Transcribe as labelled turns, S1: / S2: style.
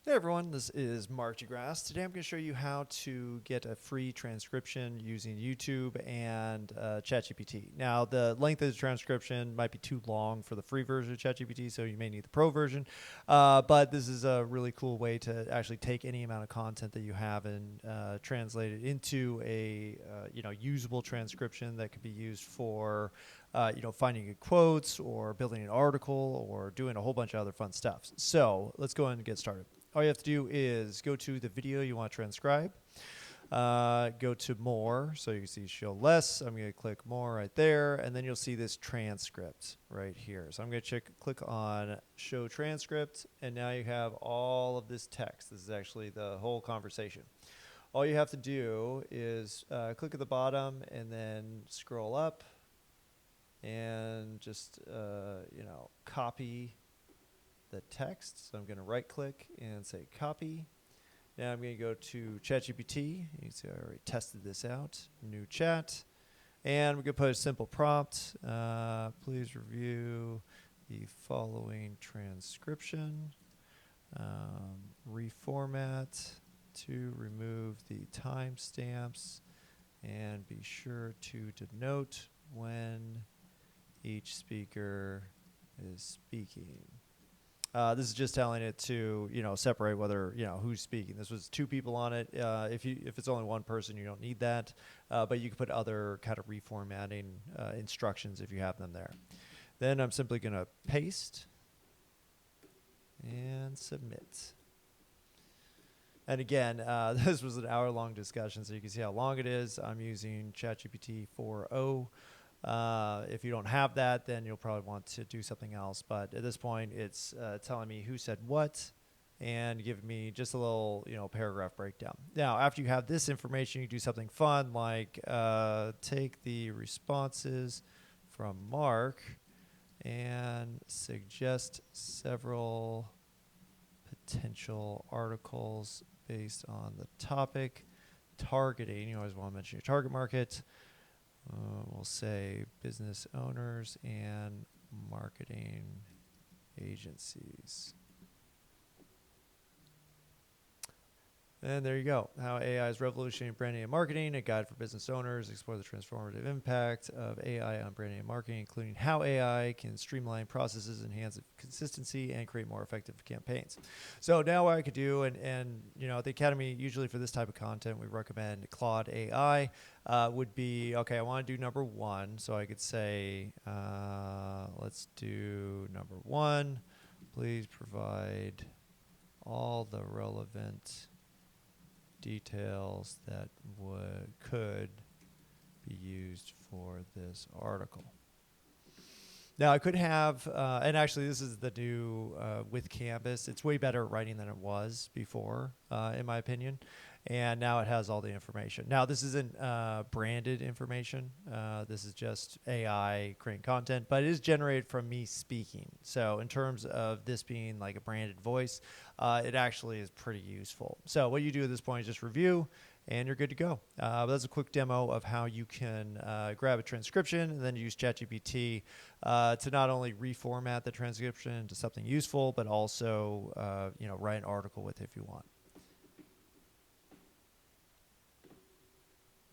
S1: Hey everyone, this is Mark DeGrasse. Today I'm going to show you how to get a free transcription using YouTube and ChatGPT. Now, the length of the transcription might be too long for the free version of ChatGPT, so you may need the pro version. But this is a really cool way to actually take any amount of content that you have and translate it into a usable transcription that could be used for finding good quotes or building an article or doing a whole bunch of other fun stuff. So let's go ahead and get started. All you have to do is go to the video you want to transcribe. Go to more, so you can see show less. I'm going to click more right there, and then you'll see this transcript right here. So I'm going to click on show transcript, and now you have all of this text. This is actually the whole conversation. All you have to do is click at the bottom and then scroll up and just copy the text. So I'm going to right click and say copy. Now I'm going to go to ChatGPT. You can see I already tested this out. New chat. And we're going to put a simple prompt. Please review the following transcription. Reformat to remove the timestamps and be sure to denote when each speaker is speaking. This is just telling it to, separate whether, who's speaking. This was two people on it. If it's only one person, you don't need that. But you can put other kind of reformatting instructions if you have them there. Then I'm simply going to paste and submit. And again, this was an hour-long discussion, so you can see how long it is. I'm using ChatGPT 4.0. If you don't have that, then you'll probably want to do something else. But at this point, it's telling me who said what and giving me just a little, paragraph breakdown. Now, after you have this information, you do something fun like take the responses from Mark and suggest several potential articles based on the topic. Targeting, you always want to mention your target market. We'll say business owners and marketing agencies. And there you go. How AI is revolutionizing branding and marketing, a guide for business owners, explore the transformative impact of AI on branding and marketing, including how AI can streamline processes, enhance consistency, and create more effective campaigns. So now what I could do, and at the Academy, usually for this type of content, we recommend Claude AI, would be, okay, I want to do number one. So I could say, let's do number one. Please provide all the relevant details that could be used for this article. Now I could have, and actually this is the new with Canvas. It's way better at writing than it was before, in my opinion. And now it has all the information. Now this isn't branded information. This is just AI creating content, but it is generated from me speaking. So in terms of this being like a branded voice, it actually is pretty useful. So what you do at this point is just review, and you're good to go. But that's a quick demo of how you can grab a transcription and then use ChatGPT to not only reformat the transcription into something useful, but also write an article with it if you want.